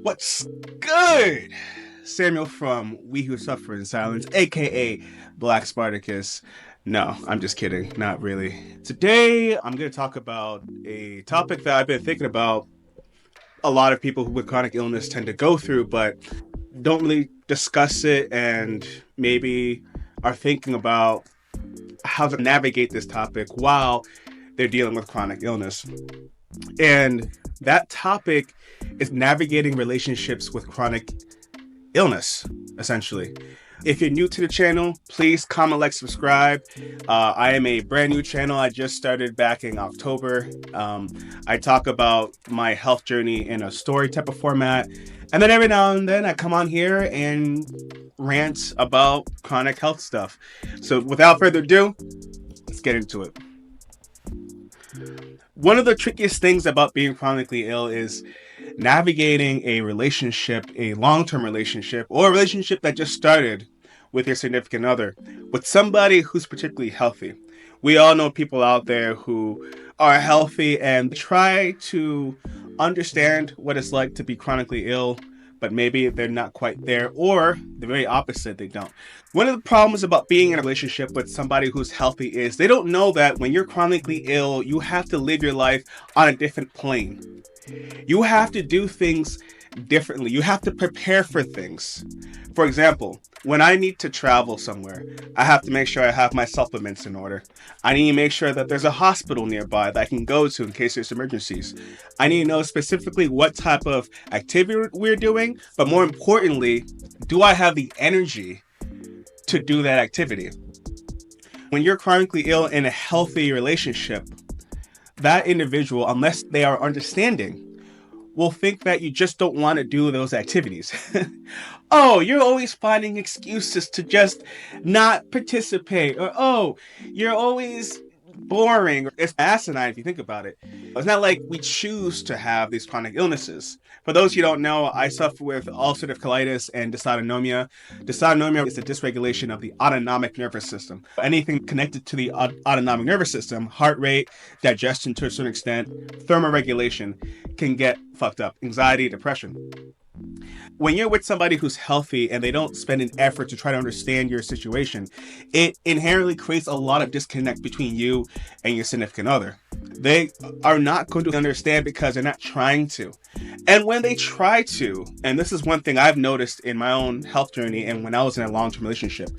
What's good? Samuel from We Who Suffer in Silence, aka Black Spartacus. No, I'm just kidding. Not really. Today, I'm going to talk about a topic that I've been thinking about a lot of people with chronic illness tend to go through, but don't really discuss it and maybe are thinking about how to navigate this topic while they're dealing with chronic illness. And that topic is navigating relationships with chronic illness, essentially. If you're new to the channel, please comment, like, subscribe. I am a brand new channel. I just started back in October. I talk about my health journey in a story type of format. And then every now and then I come on here and rant about chronic health stuff. So without further ado, let's get into it. One of the trickiest things about being chronically ill is navigating a relationship, a long-term relationship, or a relationship that just started with your significant other, with somebody who's particularly healthy. We all know people out there who are healthy and try to understand what it's like to be chronically ill, but maybe they're not quite there, or the very opposite, they don't. One of the problems about being in a relationship with somebody who's healthy is they don't know that when you're chronically ill, you have to live your life on a different plane. You have to do things differently. You have to prepare for things. For example, when I need to travel somewhere, I have to make sure I have my supplements in order. I need to make sure that there's a hospital nearby that I can go to in case there's emergencies. I need to know specifically what type of activity we're doing, but more importantly, do I have the energy to do that activity? When you're chronically ill in a healthy relationship, that individual, unless they are understanding, will think that you just don't want to do those activities. Oh, you're always finding excuses to just not participate. Or, oh, you're always boring. It's asinine if you think about it. It's not like we choose to have these chronic illnesses. For those who don't know, I suffer with ulcerative colitis and dysautonomia. Dysautonomia is the dysregulation of the autonomic nervous system. Anything connected to the autonomic nervous system, heart rate, digestion to a certain extent, thermoregulation, can get fucked up. Anxiety, depression. When you're with somebody who's healthy and they don't spend an effort to try to understand your situation, it inherently creates a lot of disconnect between you and your significant other. They are not going to understand because they're not trying to. And when they try to, and this is one thing I've noticed in my own health journey and when I was in a long-term relationship,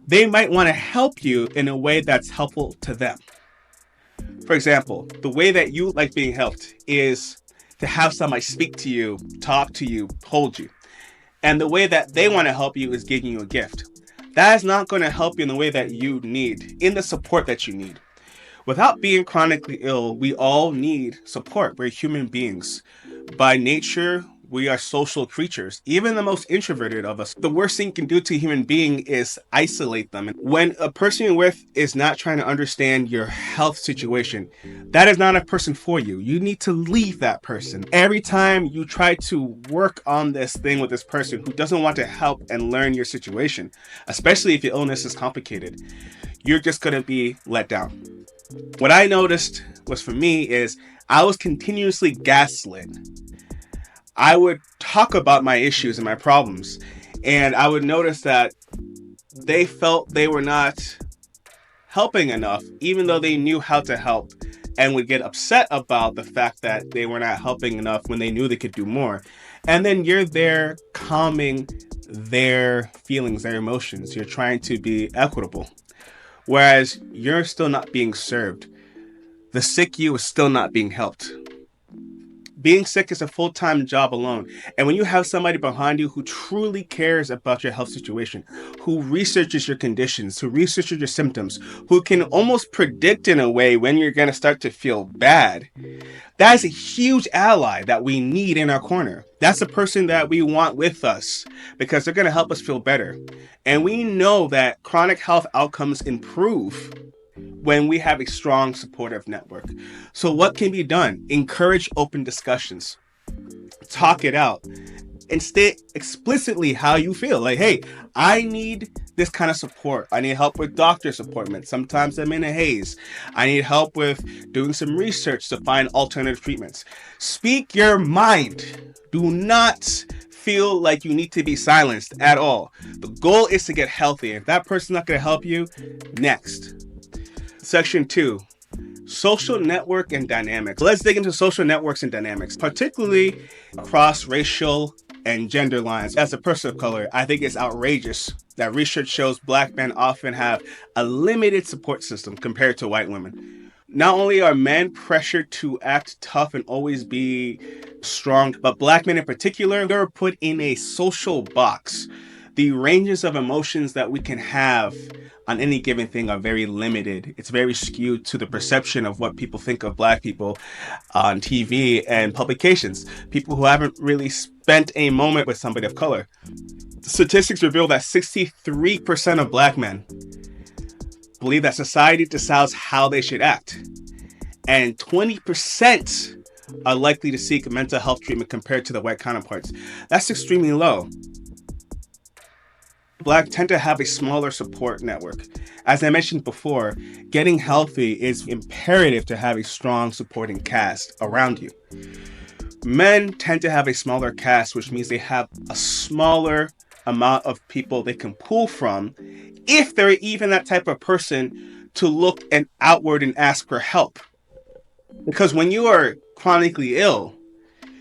they might want to help you in a way that's helpful to them. For example, the way that you like being helped is to have somebody speak to you, talk to you, hold you. And the way that they want to help you is giving you a gift. That is not going to help you in the way that you need, in the support that you need. Without being chronically ill, we all need support. We're human beings. By nature, we are social creatures. Even the most introverted of us, the worst thing you can do to a human being is isolate them. When a person you're with is not trying to understand your health situation, that is not a person for you. You need to leave that person. Every time you try to work on this thing with this person who doesn't want to help and learn your situation, especially if your illness is complicated, you're just going to be let down. What I noticed was for me is I was continuously gaslit. I would talk about my issues and my problems, and I would notice that they felt they were not helping enough, even though they knew how to help, and would get upset about the fact that they were not helping enough when they knew they could do more. And then you're there calming their feelings, their emotions. You're trying to be equitable, whereas you're still not being served. The sick you is still not being helped. Being sick is a full-time job alone. And when you have somebody behind you who truly cares about your health situation, who researches your conditions, who researches your symptoms, who can almost predict in a way when you're going to start to feel bad, that is a huge ally that we need in our corner. That's the person that we want with us because they're going to help us feel better. And we know that chronic health outcomes improve when we have a strong supportive network. So what can be done? Encourage open discussions. Talk it out. and state explicitly how you feel. Like, hey, I need this kind of support. I need help with doctor's appointments. Sometimes I'm in a haze. I need help with doing some research to find alternative treatments. Speak your mind. Do not feel like you need to be silenced at all. The goal is to get healthy. If that person's not going to help you, next. Section 2. Social network and dynamics. Let's dig into social networks and dynamics, particularly across racial and gender lines. As a person of color, I think it's outrageous that research shows Black men often have a limited support system compared to white women. Not only are men pressured to act tough and always be strong, but Black men in particular, they're put in a social box. The ranges of emotions that we can have on any given thing are very limited. It's very skewed to the perception of what people think of Black people on TV and publications. People who haven't really spent a moment with somebody of color. Statistics reveal that 63% of Black men believe that society decides how they should act. And 20% are likely to seek mental health treatment compared to their white counterparts. That's extremely low. Black tend to have a smaller support network. As I mentioned before, getting healthy is imperative to have a strong supporting cast around you. Men tend to have a smaller cast, which means they have a smaller amount of people they can pull from, if they're even that type of person to look outward and ask for help. Because when you are chronically ill,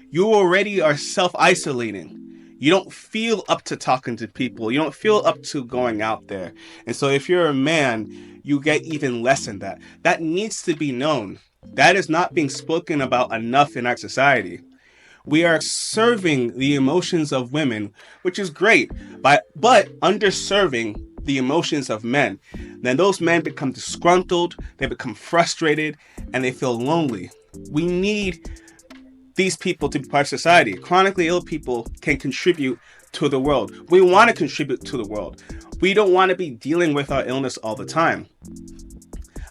you already are self-isolating. You don't feel up to talking to people. You don't feel up to going out there. And so if you're a man, you get even less than that. That needs to be known. That is not being spoken about enough in our society. We are serving the emotions of women, which is great, but underserving the emotions of men. Then those men become disgruntled, they become frustrated, and they feel lonely. We need these people to be part of society. Chronically ill people can contribute to the world. We want to contribute to the world. We don't want to be dealing with our illness all the time.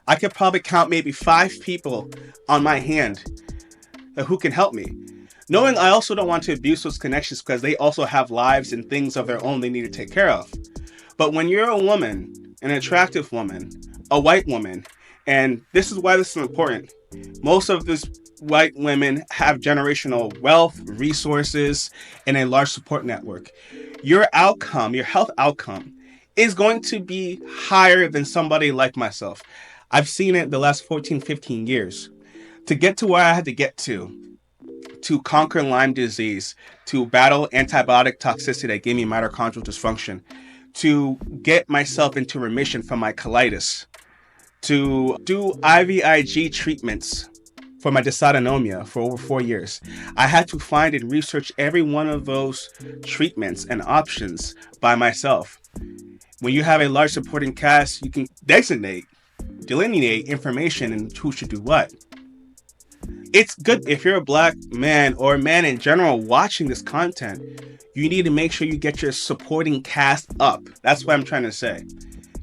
I could probably count maybe 5 people on my hand who can help me. Knowing I also don't want to abuse those connections because they also have lives and things of their own they need to take care of. But when you're a woman, an attractive woman, a white woman, and this is why this is important, most of these white women have generational wealth, resources, and a large support network. Your outcome, your health outcome, is going to be higher than somebody like myself. I've seen it the last 14, 15 years. To get to where I had to get to conquer Lyme disease, to battle antibiotic toxicity that gave me mitochondrial dysfunction, to get myself into remission from my colitis, to do IVIG treatments for my dysautonomia for over 4 years. I had to find and research every one of those treatments and options by myself. When you have a large supporting cast, you can delineate information and who should do what. It's good if you're a Black man or a man in general watching this content, you need to make sure you get your supporting cast up. That's what I'm trying to say.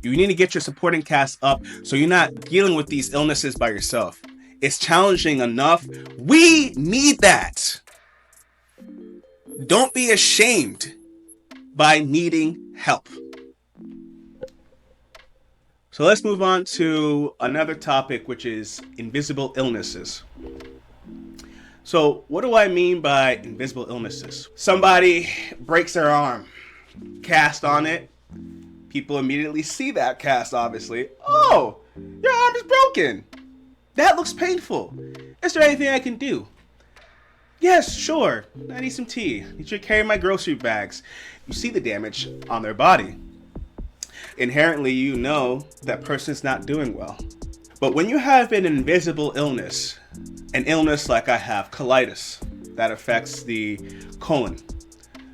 You need to get your supporting cast up so you're not dealing with these illnesses by yourself. It's challenging enough. We need that. Don't be ashamed by needing help. So let's move on to another topic, which is invisible illnesses. So what do I mean by invisible illnesses? Somebody breaks their arm, cast on it. People immediately see that cast, obviously. Oh, your arm is broken. That looks painful. Is there anything I can do? Yes, sure. I need some tea. I need you to carry my grocery bags. You see the damage on their body. Inherently, you know that person's not doing well. But when you have an invisible illness, an illness like I have, colitis, that affects the colon,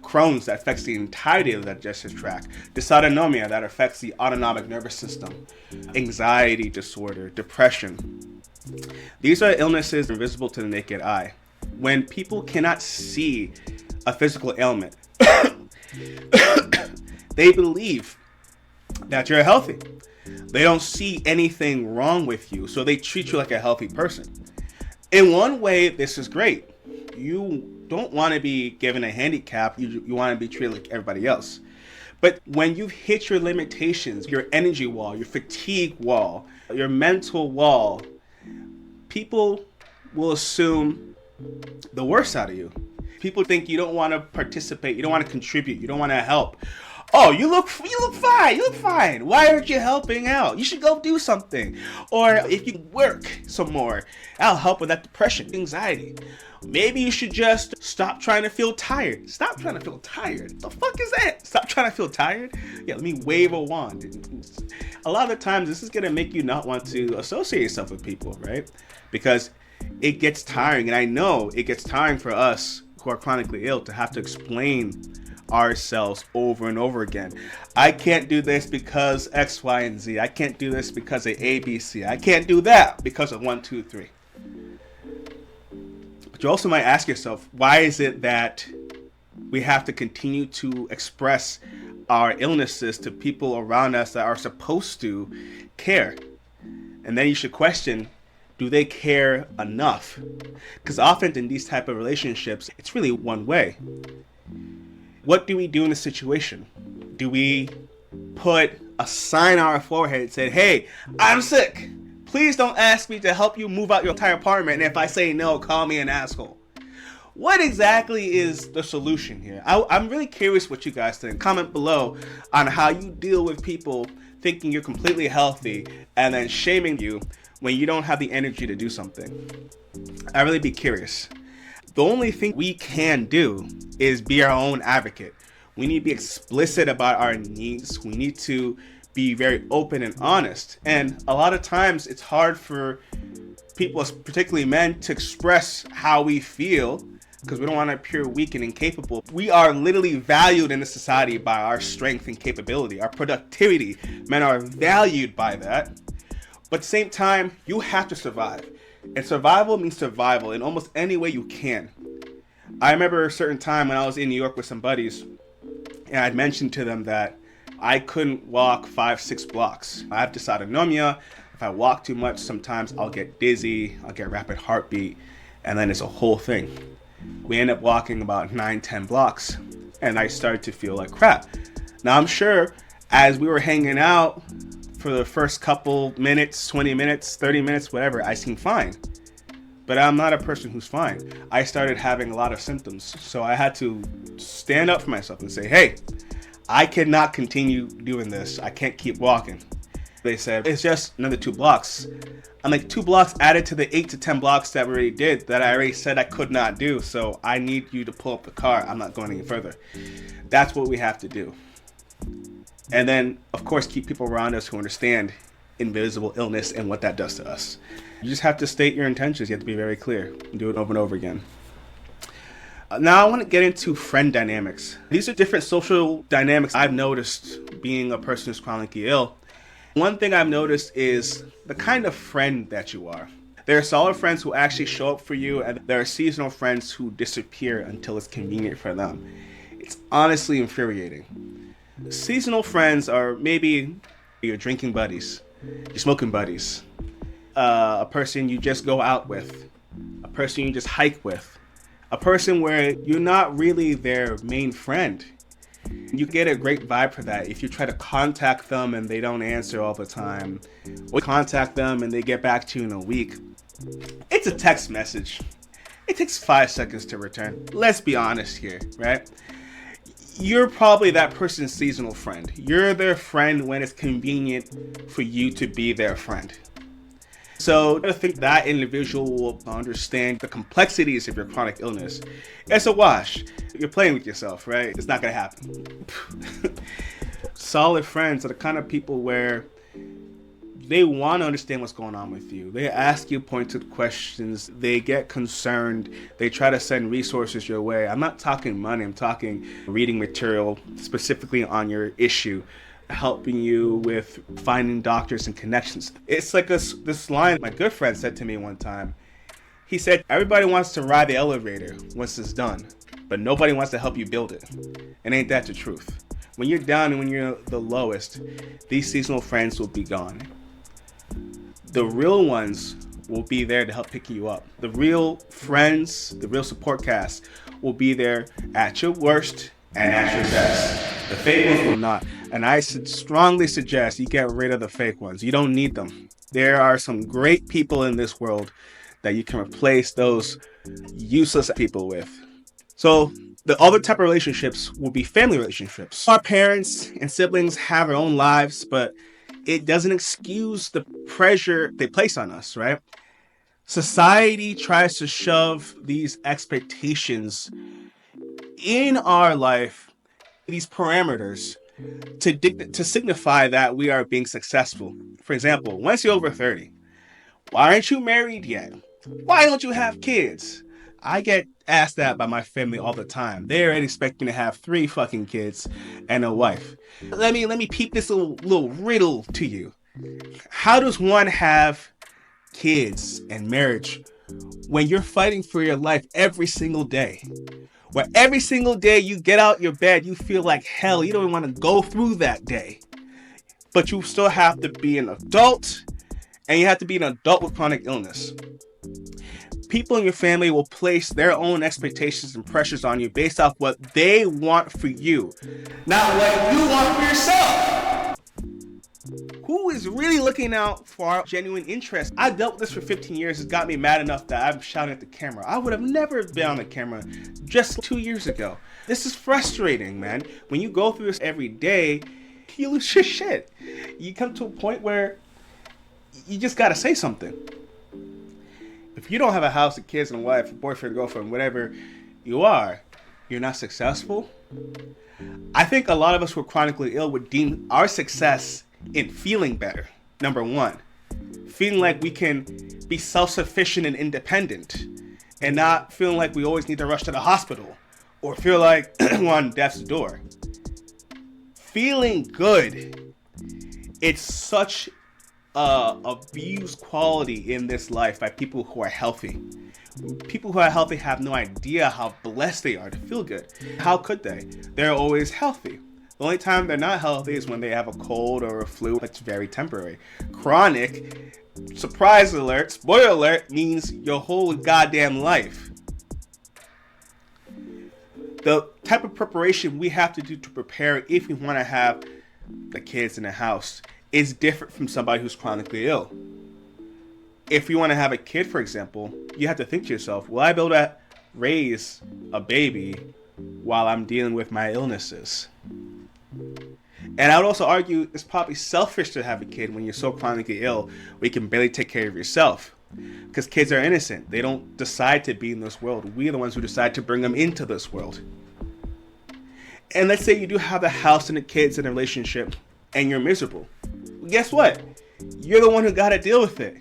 Crohn's, that affects the entirety of the digestive tract, dysautonomia, that affects the autonomic nervous system, anxiety disorder, depression. These are illnesses invisible to the naked eye. When people cannot see a physical ailment, they believe that you're healthy. They don't see anything wrong with you, so they treat you like a healthy person. In one way, this is great. You don't want to be given a handicap. You want to be treated like everybody else. But when you've hit your limitations, your energy wall, your fatigue wall, your mental wall, people will assume the worst out of you. People think you don't want to participate, you don't want to contribute, you don't want to help. Oh, you look fine. You look fine. Why aren't you helping out? You should go do something. Or if you work some more, that'll help with that depression, anxiety. Maybe you should just stop trying to feel tired. Stop trying to feel tired. The fuck is that? Stop trying to feel tired? Yeah, let me wave a wand. A lot of the times, this is going to make you not want to associate yourself with people, right? Because it gets tiring. And I know it gets tiring for us who are chronically ill to have to explain ourselves over and over again. I can't do this because X, Y, and Z. I can't do this because of A, B, C. I can't do that because of 1, 2, 3. But you also might ask yourself, why is it that we have to continue to express our illnesses to people around us that are supposed to care? And then you should question, do they care enough? Because often in these type of relationships, it's really one way. What do we do in this situation? Do we put a sign on our forehead and say, hey, I'm sick. Please don't ask me to help you move out your entire apartment. And if I say no, call me an asshole. What exactly is the solution here? I'm really curious what you guys think. Comment below on how you deal with people thinking you're completely healthy and then shaming you when you don't have the energy to do something. I'd really be curious. The only thing we can do is be our own advocate. We need to be explicit about our needs. We need to be very open and honest. And a lot of times it's hard for people, particularly men, to express how we feel because we don't want to appear weak and incapable. We are literally valued in the society by our strength and capability, our productivity. Men are valued by that. But at the same time, you have to survive. And survival means survival in almost any way you can. I remember a certain time when I was in New York with some buddies, and I'd mentioned to them that I couldn't walk 5-6 blocks. I have dysautonomia. If I walk too much, sometimes I'll get dizzy, I'll get rapid heartbeat, and then it's a whole thing. We end up walking about 9-10 blocks, and I started to feel like crap. Now I'm sure as we were hanging out, for the first couple minutes, 20 minutes, 30 minutes, whatever, I seemed fine. But I'm not a person who's fine. I started having a lot of symptoms. So I had to stand up for myself and say, hey, I cannot continue doing this. I can't keep walking. They said, it's just another 2 blocks. I'm like, 2 blocks added to the 8 to 10 blocks that we already did that I already said I could not do. So I need you to pull up the car. I'm not going any further. That's what we have to do. And then, of course, keep people around us who understand invisible illness and what that does to us. You just have to state your intentions. You have to be very clear and do it over and over again. Now I want to get into friend dynamics. These are different social dynamics I've noticed being a person who's chronically ill. One thing I've noticed is the kind of friend that you are. There are solid friends who actually show up for you, and there are seasonal friends who disappear until it's convenient for them. It's honestly infuriating. Seasonal friends are maybe your drinking buddies, your smoking buddies, a person you just go out with, a person you just hike with, a person where you're not really their main friend. You get a great vibe for that if you try to contact them and they don't answer all the time, or contact them and they get back to you in a week. It's a text message. It takes 5 seconds to return. Let's be honest here, right? You're probably that person's seasonal friend. You're their friend when it's convenient for you to be their friend. So I think that individual will understand the complexities of your chronic illness. It's a wash. You're playing with yourself, right? It's not going to happen. Solid friends are the kind of people where they want to understand what's going on with you. They ask you pointed questions. They get concerned. They try to send resources your way. I'm not talking money. I'm talking reading material specifically on your issue, helping you with finding doctors and connections. It's like this line my good friend said to me one time. He said, everybody wants to ride the elevator once it's done, but nobody wants to help you build it. And ain't that the truth? When you're down and when you're the lowest, these seasonal friends will be gone. The real ones will be there to help pick you up. The real friends, the real support cast will be there at your worst and at your best. The fake ones will not. And I strongly suggest you get rid of the fake ones. You don't need them. There are some great people in this world that you can replace those useless people with. So the other type of relationships will be family relationships. Our parents and siblings have their own lives, but it doesn't excuse the pressure they place on us, right? Society tries to shove these expectations in our life, these parameters, to signify that we are being successful. For example, once you're over 30, why aren't you married yet? Why don't you have kids? I get asked that by my family all the time. They're expecting to have 3 fucking kids and a wife. Let me peep this little riddle to you. How does one have kids and marriage when you're fighting for your life every single day? Where every single day you get out your bed, you feel like hell. You don't even want to go through that day. But you still have to be an adult, and you have to be an adult with chronic illness. People in your family will place their own expectations and pressures on you based off what they want for you, not what you want for yourself. Who is really looking out for our genuine interest? I dealt with this for 15 years. It's got me mad enough that I'm shouting at the camera. I would have never been on the camera just 2 years ago. This is frustrating, man. When you go through this every day, you lose your shit. You come to a point where you just gotta say something. If you don't have a house, a kids, and a wife, a boyfriend, girlfriend, whatever you are, you're not successful. I think a lot of us who are chronically ill would deem our success in feeling better. Number one, feeling like we can be self-sufficient and independent and not feeling like we always need to rush to the hospital or feel like we're on death's door. Feeling good, it's such abused quality in this life by people who are healthy. People who are healthy have no idea how blessed they are to feel good. How could they? They're always healthy. The only time they're not healthy is when they have a cold or a flu that's very temporary. Chronic, surprise alert, spoiler alert, means your whole goddamn life. The type of preparation we have to do to prepare if we want to have the kids in the house is different from somebody who's chronically ill. If you want to have a kid, for example, you have to think to yourself, will I be able to raise a baby while I'm dealing with my illnesses? And I would also argue it's probably selfish to have a kid when you're so chronically ill where you can barely take care of yourself. Because kids are innocent. They don't decide to be in this world. We are the ones who decide to bring them into this world. And let's say you do have the house and the kids and a relationship and you're miserable. Well, guess what? You're the one who got to deal with it.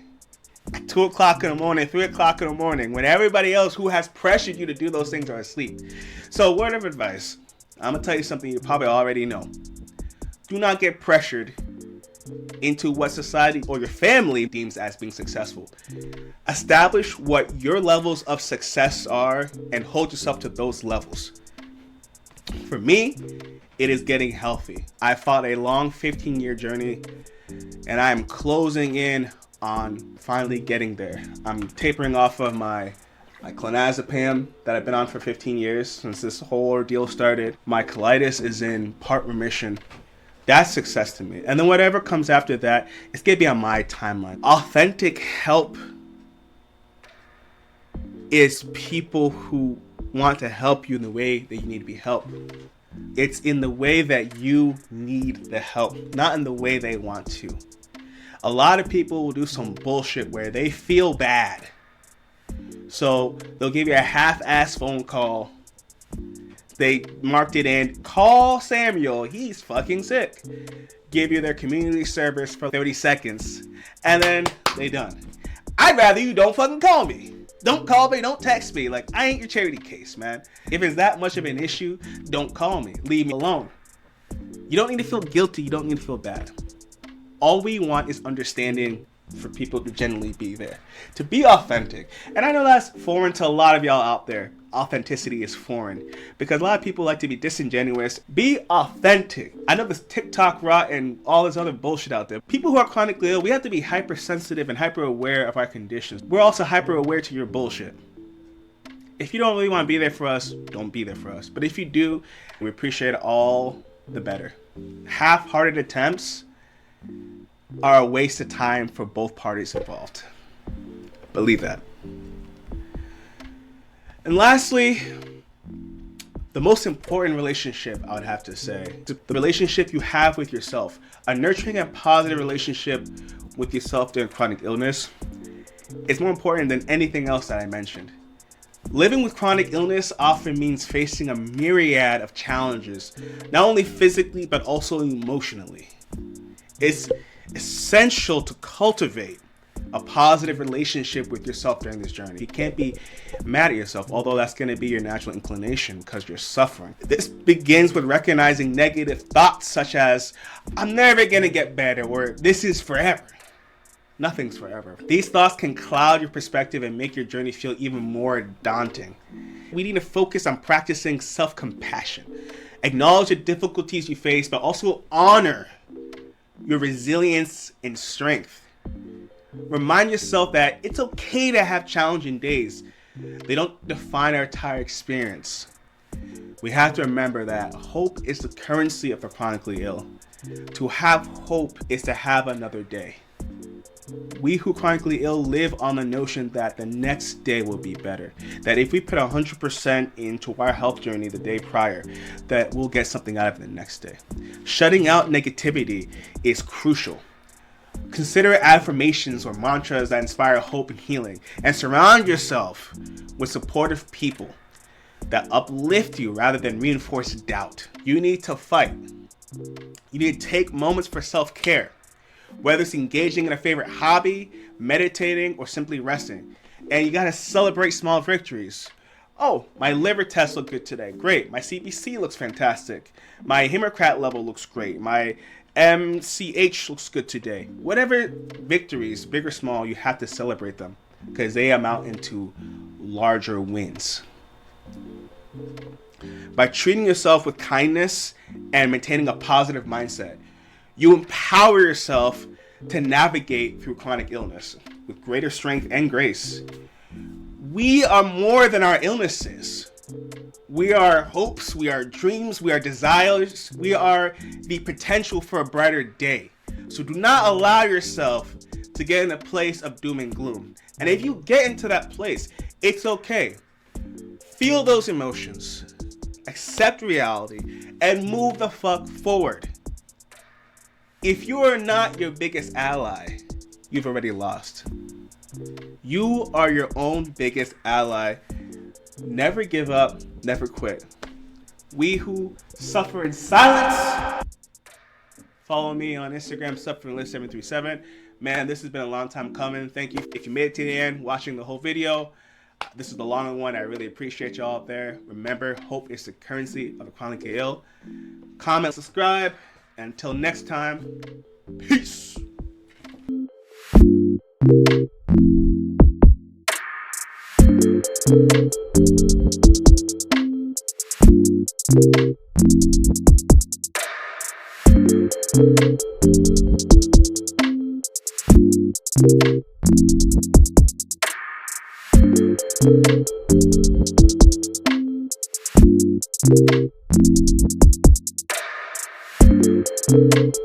At 2 o'clock in the morning, 3 o'clock in the morning, when everybody else who has pressured you to do those things are asleep. So word of advice, I'm going to tell you something you probably already know. Do not get pressured into what society or your family deems as being successful. Establish what your levels of success are and hold yourself to those levels. For me, it is getting healthy. I fought a long 15-year journey and I am closing in on finally getting there. I'm tapering off of my clonazepam that I've been on for 15 years since this whole ordeal started. My colitis is in part remission. That's success to me. And then whatever comes after that, it's going to be on my timeline. Authentic help is people who want to help you in the way that you need to be helped. It's in the way that you need the help, not in the way they want to. A lot of people will do some bullshit where they feel bad. So they'll give you a half-ass phone call. They marked it in, call Samuel, he's fucking sick. Give you their community service for 30 seconds, and then they done. I'd rather you don't fucking call me. Don't call me, don't text me. Like, I ain't your charity case, man. If it's that much of an issue, don't call me. Leave me alone. You don't need to feel guilty, you don't need to feel bad. All we want is understanding for people to genuinely be there, to be authentic. And I know that's foreign to a lot of y'all out there. Authenticity is foreign because a lot of people like to be disingenuous. Be authentic. I know this TikTok rot and all this other bullshit out there. People who are chronically ill, we have to be hypersensitive and hyper aware of our conditions. We're also hyper aware to your bullshit. If you don't really want to be there for us, don't be there for us. But if you do, we appreciate it all the better. Half-hearted attempts are a waste of time for both parties involved. Believe that. And lastly, the most important relationship, I would have to say, the relationship you have with yourself. A nurturing and positive relationship with yourself during chronic illness is more important than anything else that I mentioned. Living with chronic illness often means facing a myriad of challenges, not only physically, but also emotionally. It's essential to cultivate a positive relationship with yourself during this journey. You can't be mad at yourself, although that's going to be your natural inclination because you're suffering. This begins with recognizing negative thoughts such as, I'm never going to get better, or this is forever. Nothing's forever. These thoughts can cloud your perspective and make your journey feel even more daunting. We need to focus on practicing self-compassion. Acknowledge the difficulties you face, but also honor your resilience and strength. Remind yourself that it's okay to have challenging days. They don't define our entire experience. We have to remember that hope is the currency of the chronically ill. To have hope is to have another day. We who chronically ill live on the notion that the next day will be better. That if we put 100% into our health journey the day prior, that we'll get something out of it the next day. Shutting out negativity is crucial. Consider affirmations or mantras that inspire hope and healing, and surround yourself with supportive people that uplift you rather than reinforce doubt. You need to fight. You need to take moments for self-care. Whether it's engaging in a favorite hobby, meditating, or simply resting. And you gotta celebrate small victories. Oh, my liver test looked good today. Great. My CBC looks fantastic. My hematocrit level looks great. My MCH looks good today. Whatever victories, big or small, you have to celebrate them because they amount into larger wins. By treating yourself with kindness and maintaining a positive mindset, you empower yourself to navigate through chronic illness with greater strength and grace. We are more than our illnesses. We are hopes, we are dreams, we are desires, we are the potential for a brighter day. So do not allow yourself to get in a place of doom and gloom. And if you get into that place, it's okay. Feel those emotions, accept reality, and move the fuck forward. If you are not your biggest ally, you've already lost. You are your own biggest ally. Never give up, never quit. We who suffer in silence. Follow me on Instagram, sufferinglist737. Man, this has been a long time coming. Thank you. If you made it to the end, watching the whole video, this is the longer one. I really appreciate y'all out there. Remember, hope is the currency of the chronically ill. Comment, subscribe. Until next time, peace. Thank you.